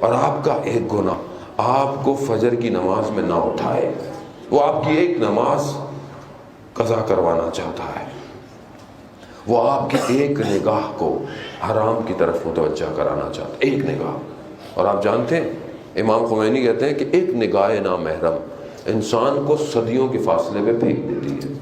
اور آپ کا ایک گناہ آپ کو فجر کی نماز میں نہ اٹھائے، وہ آپ کی ایک نماز قضا کروانا چاہتا ہے، وہ آپ کی ایک نگاہ کو حرام کی طرف متوجہ کرانا چاہتا ہے، ایک نگاہ۔ اور آپ جانتے ہیں امام خمینی کہتے ہیں کہ ایک نگاہ نامحرم انسان کو صدیوں کے فاصلے پہ پھینک دیتی ہے۔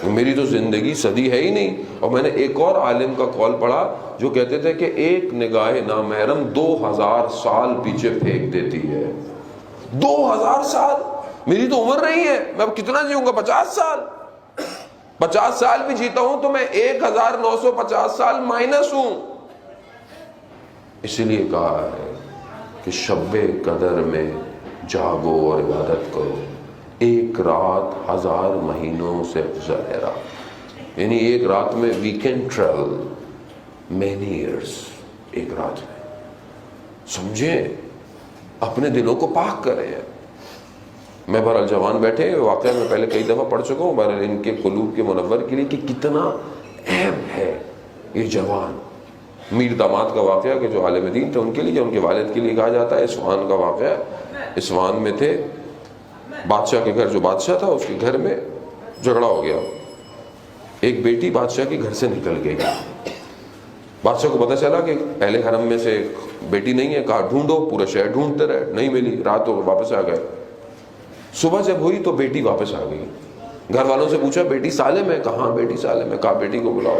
میری تو زندگی صدی ہے ہی نہیں، اور میں نے ایک اور عالم کا قول پڑھا جو کہتے تھے کہ ایک نگاہ نامحرم 2000 سال پیچھے پھینک دیتی ہے۔ 2000 سال! میری تو عمر نہیں ہے، میں اب کتنا جیوں گا؟ 50 سال۔ 50 سال بھی جیتا ہوں تو میں 1950 سال مائنس ہوں۔ اسی لیے کہا ہے کہ شب قدر میں جاگو اور عبادت کرو، ایک رات 1000 مہینوں سے افضل ہے رات۔ یعنی ایک رات میں we can travel many years, ایک رات میں۔ سمجھیں، اپنے دلوں کو پاک کریں۔ میں بہرحال جوان بیٹھے واقعہ میں پہلے کئی دفعہ پڑھ چکا ہوں، بہرحال ان کے قلوب کے منور کے لیے کہ کتنا اہم ہے یہ جوان۔ میر داماد کا واقعہ کہ جو عالم دین تھے ان کے لیے، ان کے والد کے لیے کہا جاتا ہے۔ اصفہان کا واقعہ، اصفہان میں تھے، بادشاہ کے گھر، جو بادشاہ تھا اس کے گھر میں جھگڑا ہو گیا، ایک بیٹی بادشاہ کے گھر سے نکل گئی۔ بادشاہ کو پتہ چلا کہ اہل حرم میں سے بیٹی نہیں ہے، کہا ڈھونڈو، پورا شہر ڈھونڈتے رہے، نہیں ملی، رات ہو گئی، واپس آ گئے۔ صبح جب ہوئی تو بیٹی واپس آ گئی۔ گھر والوں سے پوچھا بیٹی سالم ہے؟ کہاں بیٹی سالم ہے۔ کہا بیٹی کو بلاؤ۔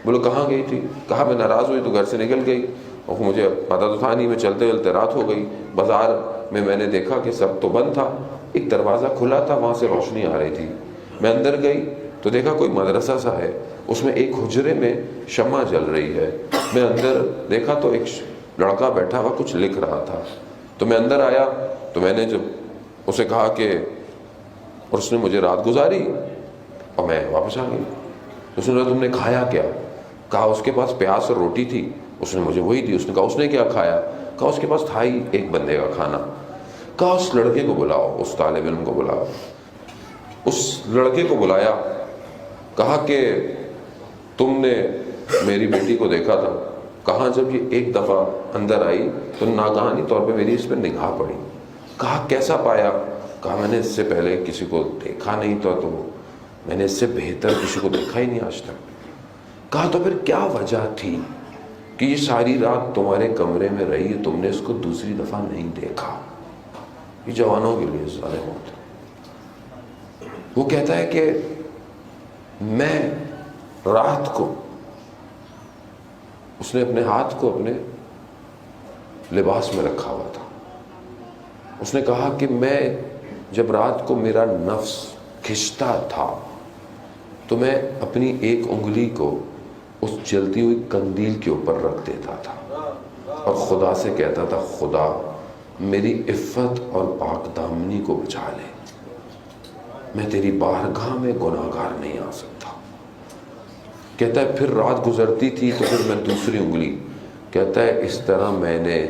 بولو کہاں گئی تھی؟ کہا میں ناراض ہوئی تو گھر سے نکل گئی، اور مجھے پتہ تو تھا نہیں، میں چلتے چلتے رات ہو گئی، بازار میں نے دیکھا کہ سب تو بند تھا، ایک دروازہ کھلا تھا، وہاں سے روشنی آ رہی تھی، میں اندر گئی تو دیکھا کوئی مدرسہ سا ہے، اس میں ایک حجرے میں شمع جل رہی ہے، میں اندر دیکھا تو ایک لڑکا بیٹھا ہوا کچھ لکھ رہا تھا، تو میں اندر آیا تو میں نے جب اسے کہا کہ، اور اس نے مجھے رات گزاری اور میں واپس آ گئی۔ اس نے کہا تم نے کھایا کیا؟ کہا اس کے پاس پیاز اور روٹی تھی، اس نے مجھے وہی دی۔ اس نے کہا اس نے کیا کھایا؟ کہا اس کے پاس تھا ہی ایک بندے کا کھانا۔ کہا اس لڑکے کو بلاؤ، اس طالب علم کو بلاؤ۔ اس لڑکے کو بلایا، کہا کہ تم نے میری بیٹی کو دیکھا تھا؟ کہا جب یہ ایک دفعہ اندر آئی تو ناگہانی طور پہ میری اس پہ نگاہ پڑی۔ کہا کیسا پایا؟ کہا میں نے اس سے پہلے کسی کو دیکھا نہیں تھا، تو میں نے اس سے بہتر کسی کو دیکھا ہی نہیں آج تک۔ کہا تو پھر کیا وجہ تھی کہ یہ ساری رات تمہارے کمرے میں رہی، تم نے اس کو دوسری دفعہ نہیں دیکھا؟ یہ جوانوں کے لیے ظالم ہوتا ہے۔ وہ کہتا ہے کہ میں رات کو، اس نے اپنے ہاتھ کو اپنے لباس میں رکھا ہوا تھا، اس نے کہا کہ میں جب رات کو میرا نفس کھنچتا تھا تو میں اپنی ایک انگلی کو اس جلتی ہوئی قندیل کے اوپر رکھ دیتا تھا اور خدا سے کہتا تھا خدا میری عفت اور پاک دامنی کو بچا لے، میں تیری بارگاہ میں گناہگار نہیں آ سکتا۔ کہتا ہے پھر رات گزرتی تھی تو پھر میں دوسری انگلی، کہتا ہے اس طرح میں نے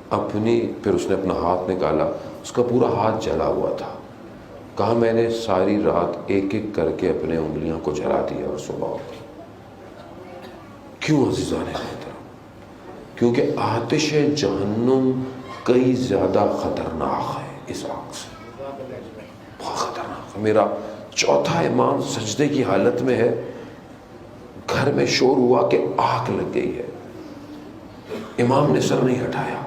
اپنی، پھر اس نے اپنا ہاتھ نکالا، اس کا پورا ہاتھ جلا ہوا تھا۔ کہا میں نے ساری رات ایک ایک کر کے اپنے انگلیاں کو جلا دیا اور صبح ہو گئی۔ کیوں عزیزان محترم؟ کیونکہ آتش جہنم کئی زیادہ خطرناک ہے اس آگ سے، بہت خطرناک ہے۔ میرا چوتھا امام سجدے کی حالت میں ہے، گھر میں شور ہوا کہ آگ لگ گئی ہے، امام نے سر نہیں ہٹایا۔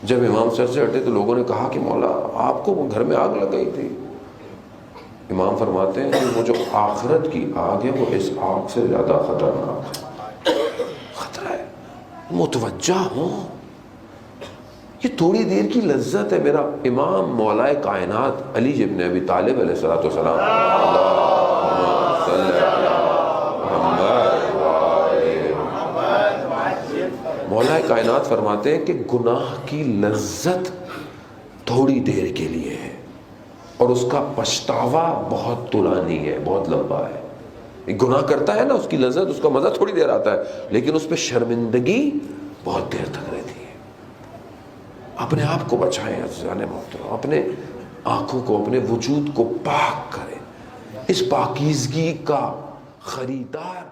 جب امام سر سے ہٹے تو لوگوں نے کہا کہ مولا آپ کو گھر میں آگ لگ گئی تھی۔ امام فرماتے ہیں کہ وہ جو آخرت کی آگ ہے وہ اس آگ سے زیادہ خطرناک ہے، خطرہ ہے، متوجہ ہوں۔ یہ تھوڑی دیر کی لذت ہے۔ میرا امام مولا کائنات علی ابن ابی طالب علیہ الصلوۃ والسلام، اللہم صلی علی محمد وآل محمد، مولا کائنات فرماتے ہیں کہ گناہ کی لذت تھوڑی دیر کے لیے ہے اور اس کا پچھتاوا بہت طولانی ہے، بہت لمبا ہے۔ گناہ کرتا ہے نا، اس کی لذت، اس کا مزہ تھوڑی دیر آتا ہے، لیکن اس پہ شرمندگی بہت دیر تک رہتی ہے۔ اپنے آپ کو بچائیں عزیزان محترم، اپنے آنکھوں کو، اپنے وجود کو پاک کریں۔ اس پاکیزگی کا خریدار